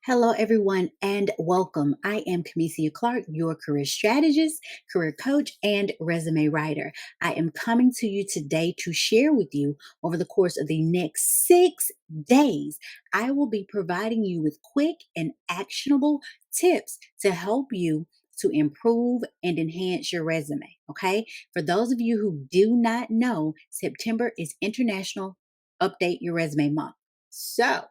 Hello, everyone, and welcome. I am Camicia Clark, your career strategist, career coach, and resume writer. I am coming to you today to share with you over the course of the next 6 days. I will be providing you with quick and actionable tips to help you to improve and enhance your resume. Okay. For those of you who do not know, September is International Update Your Resume Month. So,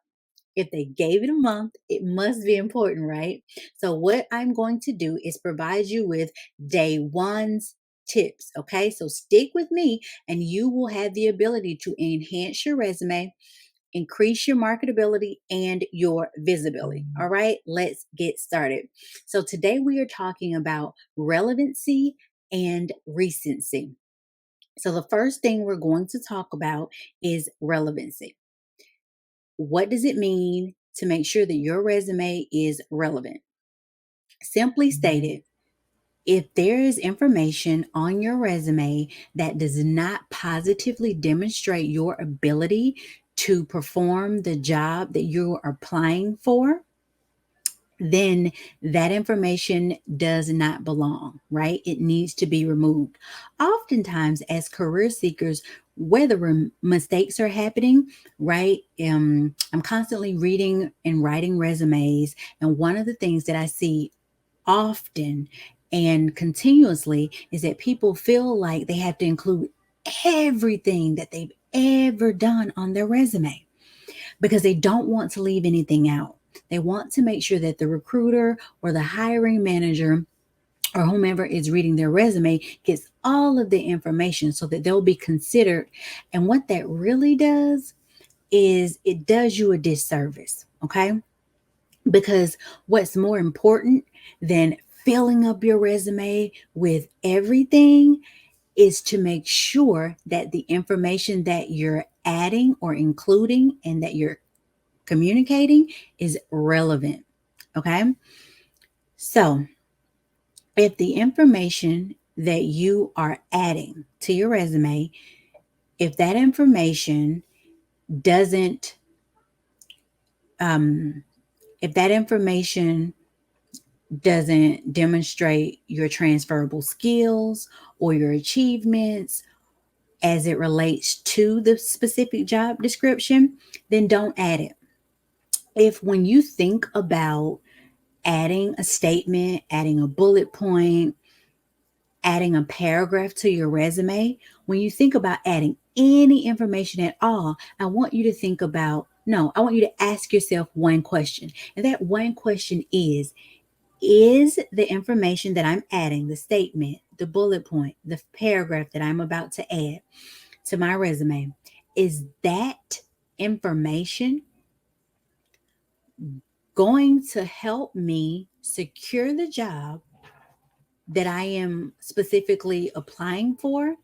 if they gave it a month, it must be important, right? So, what I'm going to do is provide you with day one's tips. Okay. So, stick with me and you will have the ability to enhance your resume, increase your marketability, and your visibility. All right. Let's get started. So, today we are talking about relevancy and recency. So, the first thing we're going to talk about is relevancy. What does it mean to make sure that your resume is relevant? Simply stated, if there is information on your resume that does not positively demonstrate your ability to perform the job that you are applying for, then that information does not belong, right? It needs to be removed. Oftentimes, as career seekers, whether mistakes are happening, right? I'm constantly reading and writing resumes. And one of the things that I see often and continuously is that people feel like they have to include everything that they've ever done on their resume because they don't want to leave anything out. They want to make sure that the recruiter or the hiring manager or whomever is reading their resume gets all of the information so that they'll be considered. And what that really does is it does you a disservice, okay? Because what's more important than filling up your resume with everything is to make sure that the information that you're adding or including and that you're communicating is relevant. Okay. So if the information that you are adding to your resume, if that information doesn't, um, if that information doesn't demonstrate your transferable skills or your achievements as it relates to the specific job description, then don't add it. If when you think about adding a statement, adding a bullet point, adding a paragraph to your resume, when you think about adding any information at all, I want you to think about, no, I want you to ask yourself one question. And that one question is the information that I'm adding, the statement, the bullet point, the paragraph that I'm about to add to my resume, is that information going to help me secure the job that I am specifically applying for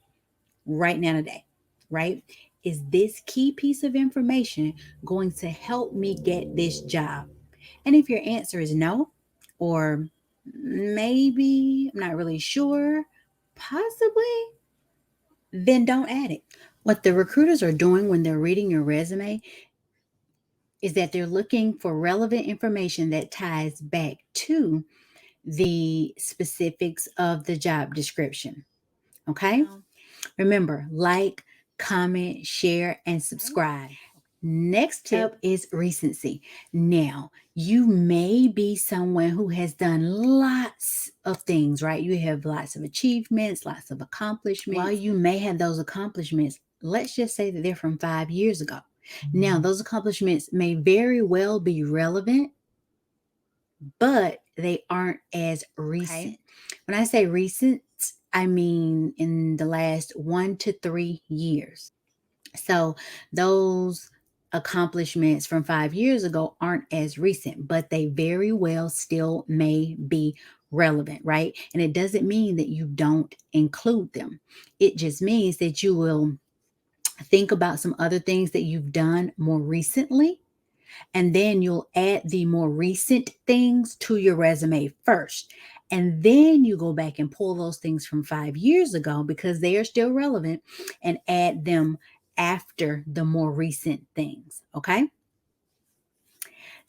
right now today, right? Is this key piece of information going to help me get this job? And if your answer is no, or maybe, I'm not really sure, possibly, then don't add it. What the recruiters are doing when they're reading your resume is that they're looking for relevant information that ties back to the specifics of the job description. Okay. Remember, like, comment, share, and subscribe. Next tip is recency. Now, you may be someone who has done lots of things, right? You have lots of achievements, lots of accomplishments. While you may have those accomplishments, let's just say that they're from 5 years ago. Now, those accomplishments may very well be relevant, but they aren't as recent. Okay. When I say recent, I mean in the last 1 to 3 years. So those accomplishments from 5 years ago aren't as recent, but they very well still may be relevant, right? And it doesn't mean that you don't include them. It just means that you will think about some other things that you've done more recently, and then you'll add the more recent things to your resume first. And then you go back and pull those things from 5 years ago because they are still relevant and add them after the more recent things. Okay.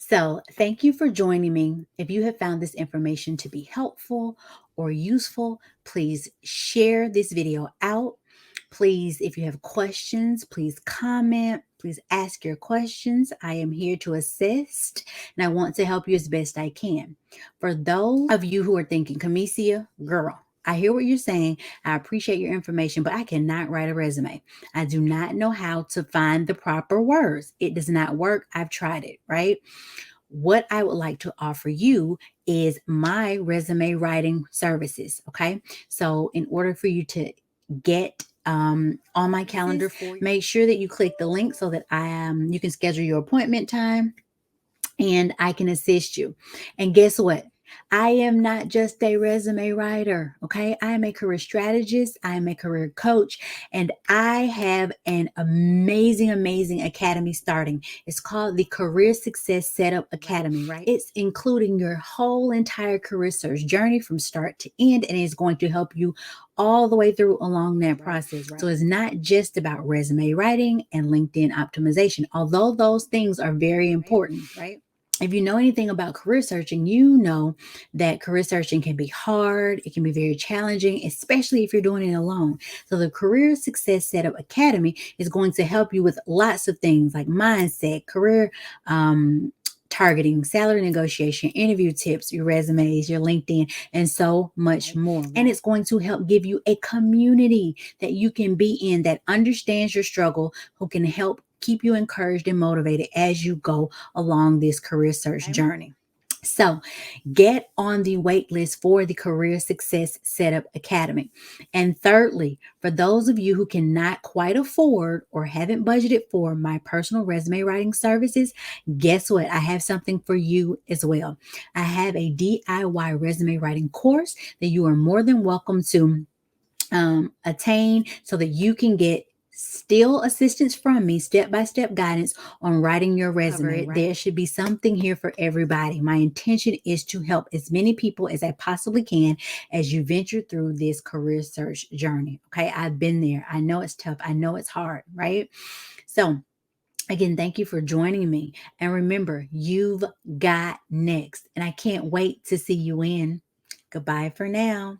So, thank you for joining me. If you have found this information to be helpful or useful, please share this video out. Please, if you have questions, please comment. Please ask your questions. I am here to assist and I want to help you as best I can. For those of you who are thinking, Camicia, girl, I hear what you're saying. I appreciate your information, but I cannot write a resume. I do not know how to find the proper words. It does not work. I've tried it, right? What I would like to offer you is my resume writing services. Okay. So, in order for you to get on my calendar for you, make sure that you click the link so that you can schedule your appointment time and I can assist you. And guess what? I am not just a resume writer, okay? I am a career strategist, I am a career coach, and I have an amazing, amazing academy starting. It's called the Career Success Setup Academy, right? It's including your whole entire career search journey from start to end, and it's going to help you all the way through along that process. Right? So it's not just about resume writing and LinkedIn optimization, although those things are very important, right? If you know anything about career searching, you know that career searching can be hard. It can be very challenging, especially if you're doing it alone. So the Career Success Setup Academy is going to help you with lots of things like mindset, career targeting, salary negotiation, interview tips, your resumes, your LinkedIn, and so much more. Right? And it's going to help give you a community that you can be in that understands your struggle, who can help keep you encouraged and motivated as you go along this career search journey. So, get on the wait list for the Career Success Setup Academy. And thirdly, for those of you who cannot quite afford or haven't budgeted for my personal resume writing services, guess what? I have something for you as well. I have a DIY resume writing course that you are more than welcome to attain so that you can get still assistance from me, step-by-step guidance on writing your resume. Right? There should be something here for everybody. My intention is to help as many people as I possibly can as you venture through this career search journey. Okay, I've been there. I know it's tough. I know it's hard, right? So again, thank you for joining me. And remember, you've got next. And I can't wait to see you in. Goodbye for now.